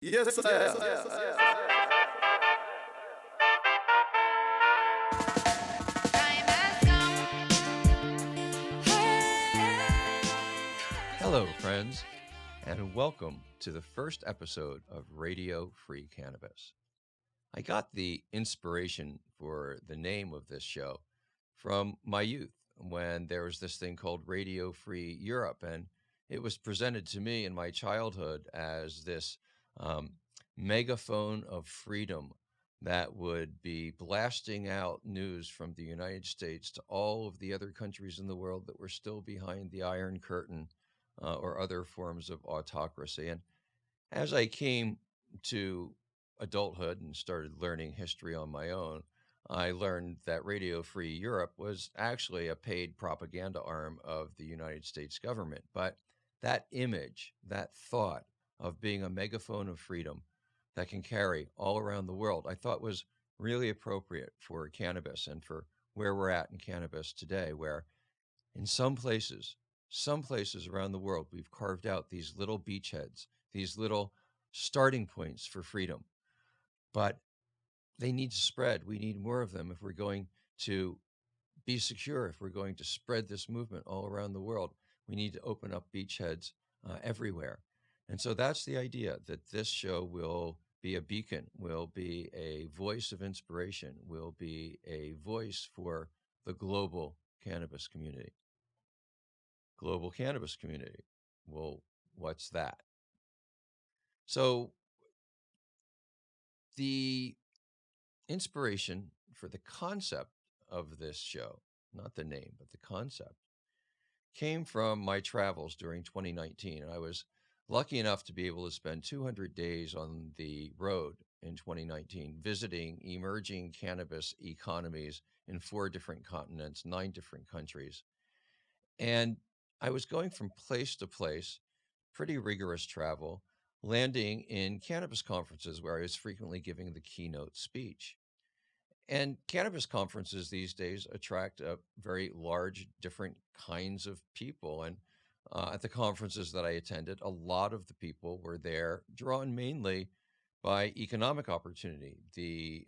Yes, I am. Yes, Hello, friends, and welcome to the first episode of Radio Free Cannabis. I got the inspiration for the name of this show from my youth when there was this thing called Radio Free Europe, and it was presented to me in my childhood as this megaphone of freedom that would be blasting out news from the United States to all of the other countries in the world that were still behind the Iron Curtain or other forms of autocracy. And as I came to adulthood and started learning history on my own, I learned that Radio Free Europe was actually a paid propaganda arm of the United States government. But that image, that thought of being a megaphone of freedom that can carry all around the world, I thought was really appropriate for cannabis and for where we're at in cannabis today, where in some places around the world, we've carved out these little beachheads, these little starting points for freedom. But they need to spread. We need more of them if we're going to be secure, if we're going to spread this movement all around the world. We need to open up beachheads everywhere. And so that's the idea, that this show will be a beacon, will be a voice of inspiration, will be a voice for the global cannabis community. Global cannabis community. Well, what's that? So the inspiration for the concept of this show, not the name, but the concept, came from my travels during 2019. I was lucky enough to be able to spend 200 days on the road in 2019, visiting emerging cannabis economies in 4 different continents, 9 different countries. And I was going from place to place, pretty rigorous travel, landing in cannabis conferences where I was frequently giving the keynote speech. And cannabis conferences these days attract a very large, different kinds of people. And at the conferences that I attended, a lot of the people were there drawn mainly by economic opportunity, the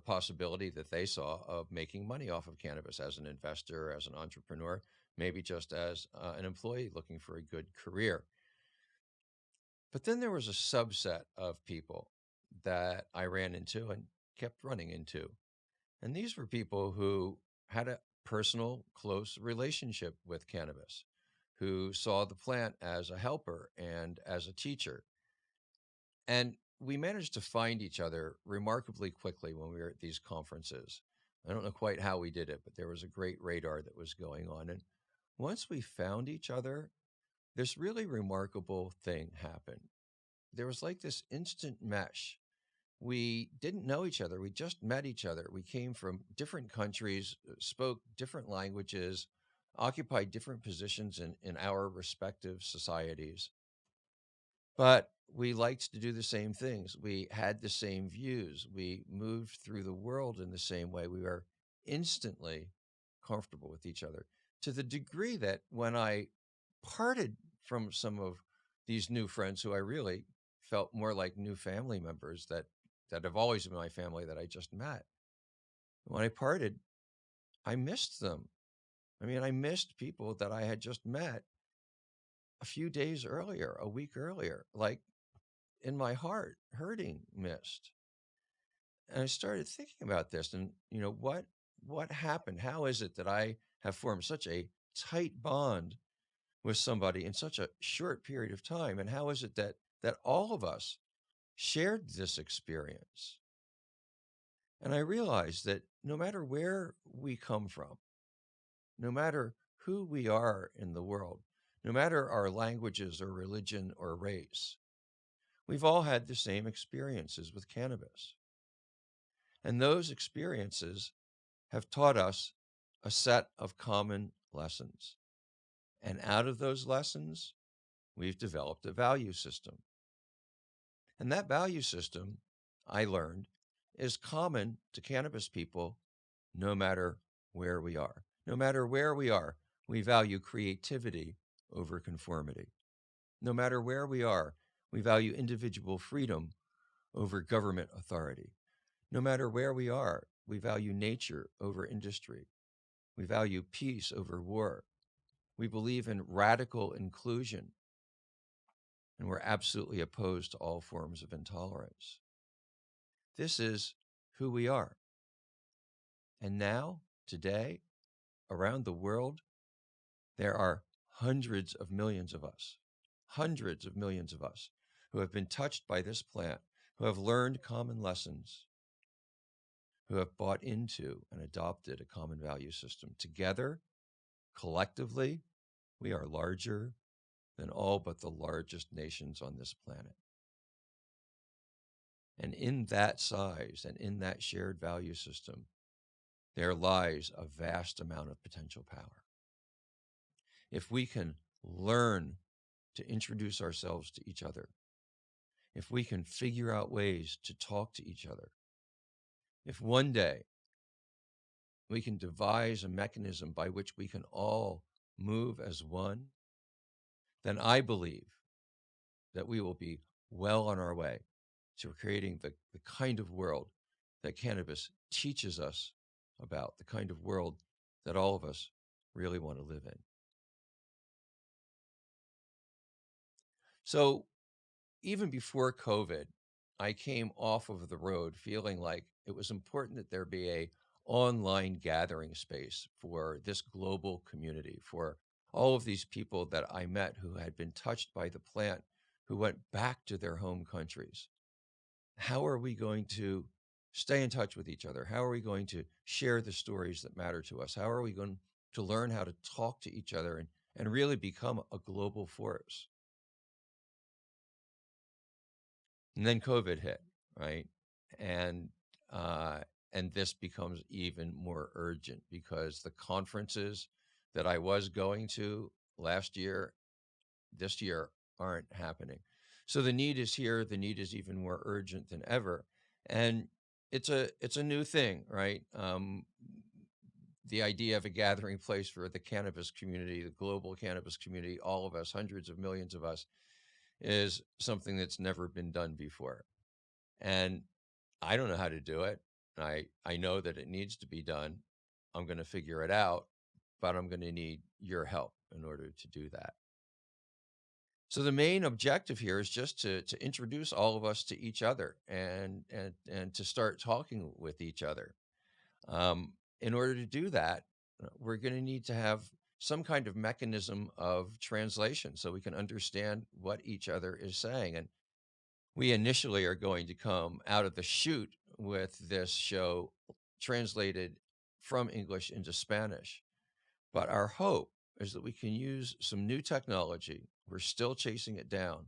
possibility that they saw of making money off of cannabis as an investor, as an entrepreneur, maybe just as an employee looking for a good career. But then there was a subset of people that I ran into and kept running into. And these were people who had a personal, close relationship with cannabis, who saw the plant as a helper and as a teacher. And we managed to find each other remarkably quickly when we were at these conferences. I don't know quite how we did it, but there was a great radar that was going on. And once we found each other, this really remarkable thing happened. There was like this instant mesh. We didn't know each other. We just met each other. We came from different countries, spoke different languages, occupied different positions in our respective societies. But we liked to do the same things. We had the same views. We moved through the world in the same way. We were instantly comfortable with each other, to the degree that when I parted from some of these new friends who I really felt more like new family members that have always been my family that I just met, when I parted, I missed them. I mean, I missed people that I had just met a few days earlier, a week earlier, like in my heart, hurting missed. And I started thinking about this and, what happened? How is it that I have formed such a tight bond with somebody in such a short period of time? And how is it that all of us shared this experience? And I realized that no matter where we come from, no matter who we are in the world, no matter our languages or religion or race, we've all had the same experiences with cannabis. And those experiences have taught us a set of common lessons. And out of those lessons, we've developed a value system. And that value system, I learned, is common to cannabis people no matter where we are. No matter where we are, we value creativity over conformity. No matter where we are, We value individual freedom over government authority. No matter where we are, we value nature over industry. We value peace over war. We believe in radical inclusion, and we're absolutely opposed to all forms of intolerance. This is who we are. And now, today, around the world, there are hundreds of millions of us who have been touched by this plant, who have learned common lessons, who have bought into and adopted a common value system. Together, collectively, we are larger than all but the largest nations on this planet. And in that size and in that shared value system, there lies a vast amount of potential power. If we can learn to introduce ourselves to each other, if we can figure out ways to talk to each other, if one day we can devise a mechanism by which we can all move as one, then I believe that we will be well on our way to creating the kind of world that cannabis teaches us about, the kind of world that all of us really want to live in. So even before COVID, I came off of the road feeling like it was important that there be a online gathering space for this global community, for all of these people that I met who had been touched by the plant, who went back to their home countries. How are we going to stay in touch with each other? How are we going to share the stories that matter to us? How are we going to learn how to talk to each other and really become a global force? And then COVID hit, right? And this becomes even more urgent because the conferences that I was going to last year, this year, aren't happening. So the need is here. The need is even more urgent than ever. And it's a new thing, right? The idea of a gathering place for the cannabis community, the global cannabis community, all of us, hundreds of millions of us, is something that's never been done before. And I don't know how to do it. I know that it needs to be done. I'm going to figure it out, but I'm going to need your help in order to do that. So the main objective here is just to introduce all of us to each other and to start talking with each other. In order to do that, we're going to need to have some kind of mechanism of translation so we can understand what each other is saying. And we initially are going to come out of the chute with this show translated from English into Spanish. But our hope is that we can use some new technology, we're still chasing it down,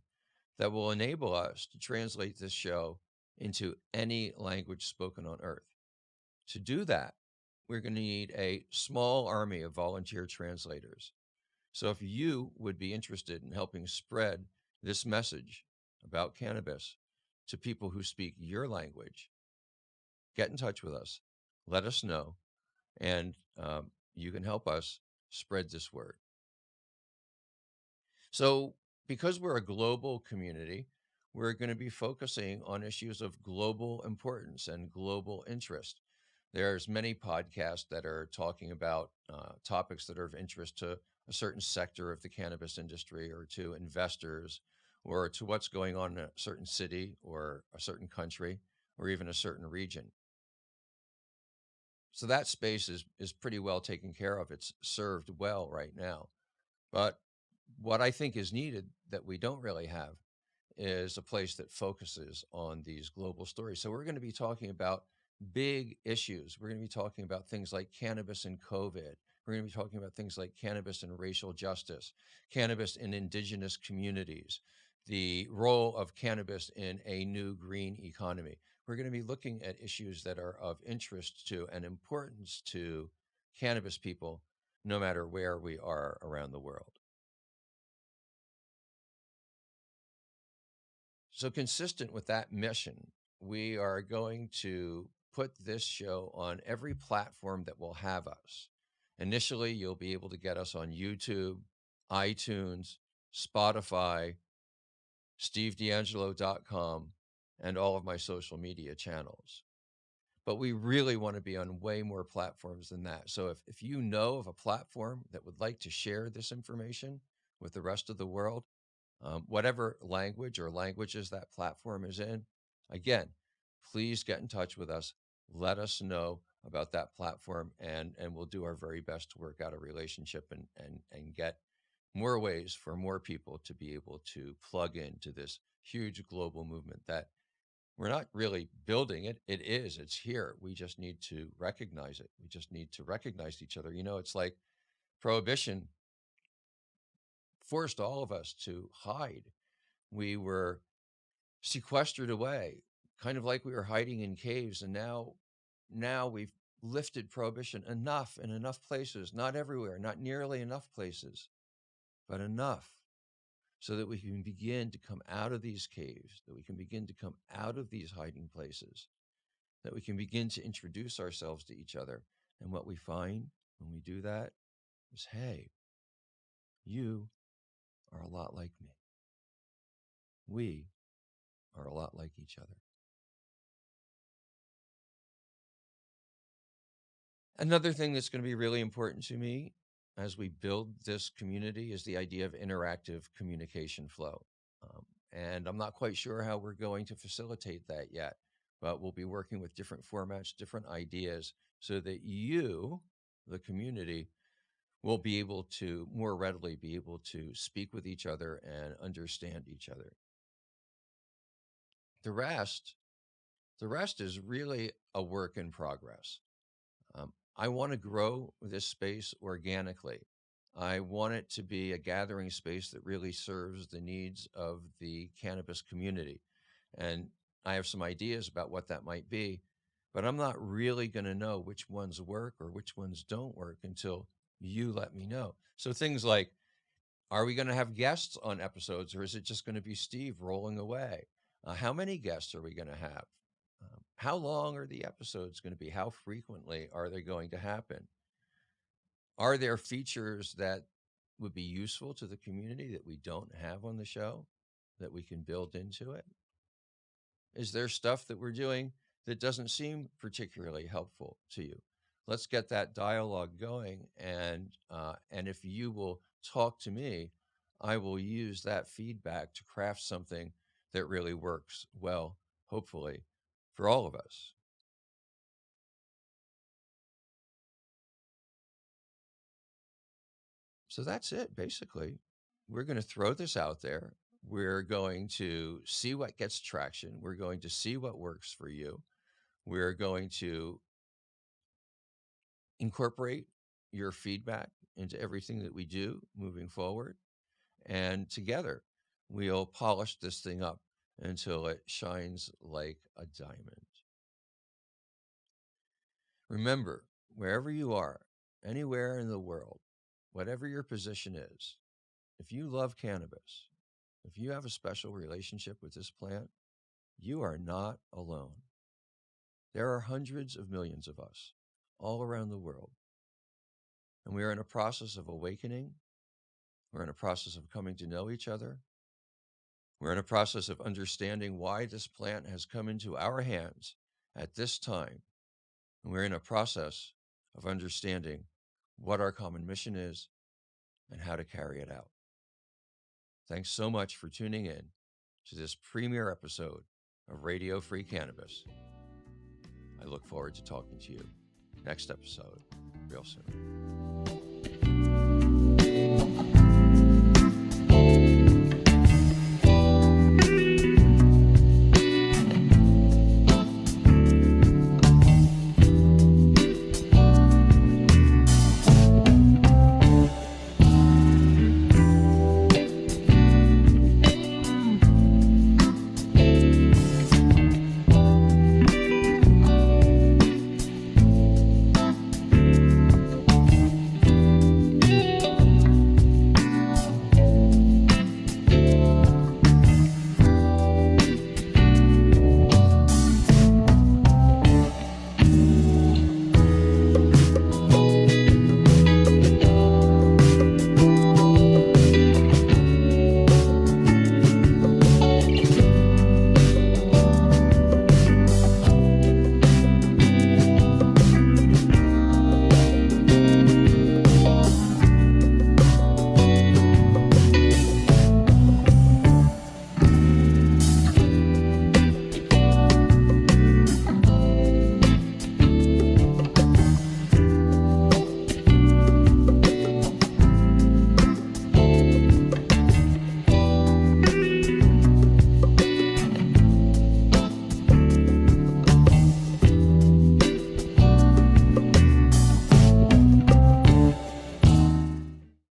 that will enable us to translate this show into any language spoken on Earth. To do that, we're going to need a small army of volunteer translators. So if you would be interested in helping spread this message about cannabis to people who speak your language, get in touch with us, let us know, and you can help us spread this word. So because we're a global community, we're going to be focusing on issues of global importance and global interest. There's many podcasts that are talking about topics that are of interest to a certain sector of the cannabis industry or to investors or to what's going on in a certain city or a certain country or even a certain region. So that space is pretty well taken care of. It's served well right now. But what I think is needed that we don't really have is a place that focuses on these global stories. So we're going to be talking about big issues. We're going to be talking about things like cannabis and COVID. We're going to be talking about things like cannabis and racial justice, cannabis in indigenous communities, the role of cannabis in a new green economy. We're going to be looking at issues that are of interest to and importance to cannabis people, no matter where we are around the world. So consistent with that mission, we are going to put this show on every platform that will have us. Initially, you'll be able to get us on YouTube, iTunes, Spotify, stevedeangelo.com, and all of my social media channels. But we really want to be on way more platforms than that. So if you know of a platform that would like to share this information with the rest of the world, whatever language or languages that platform is in, again, please get in touch with us. Let us know about that platform, and we'll do our very best to work out a relationship and get more ways for more people to be able to plug into this huge global movement that we're not really building it. It's here. We just need to recognize it. We just need to recognize each other. It's like Prohibition forced all of us to hide. We were sequestered away, kind of like we were hiding in caves. And now we've lifted Prohibition enough in enough places, not everywhere, not nearly enough places, but enough so that we can begin to come out of these caves, that we can begin to come out of these hiding places, that we can begin to introduce ourselves to each other. And what we find when we do that is, hey, you are a lot like me. We are a lot like each other. Another thing that's going to be really important to me as we build this community is the idea of interactive communication flow. And I'm not quite sure how we're going to facilitate that yet, but we'll be working with different formats, different ideas, so that you, the community, will be able to more readily be able to speak with each other and understand each other. The rest is really a work in progress. I want to grow this space organically. I want it to be a gathering space that really serves the needs of the cannabis community. And I have some ideas about what that might be, but I'm not really going to know which ones work or which ones don't work until you let me know. So things like, are we going to have guests on episodes, or is it just going to be Steve rolling away? How many guests are we going to have? How long are the episodes going to be? How frequently are they going to happen? Are there features that would be useful to the community that we don't have on the show that we can build into it? Is there stuff that we're doing that doesn't seem particularly helpful to you? Let's get that dialogue going. And if you will talk to me, I will use that feedback to craft something that really works well, hopefully, for all of us. So that's it, basically. We're going to throw this out there. We're going to see what gets traction. We're going to see what works for you. We're going to incorporate your feedback into everything that we do moving forward. And together, we'll polish this thing up until it shines like a diamond. Remember, wherever you are, anywhere in the world, whatever your position is, if you love cannabis, if you have a special relationship with this plant, you are not alone. There are hundreds of millions of us all around the world. And we are in a process of awakening. We're in a process of coming to know each other. We're in a process of understanding why this plant has come into our hands at this time. And we're in a process of understanding what our common mission is and how to carry it out. Thanks so much for tuning in to this premiere episode of Radio Free Cannabis. I look forward to talking to you next episode real soon.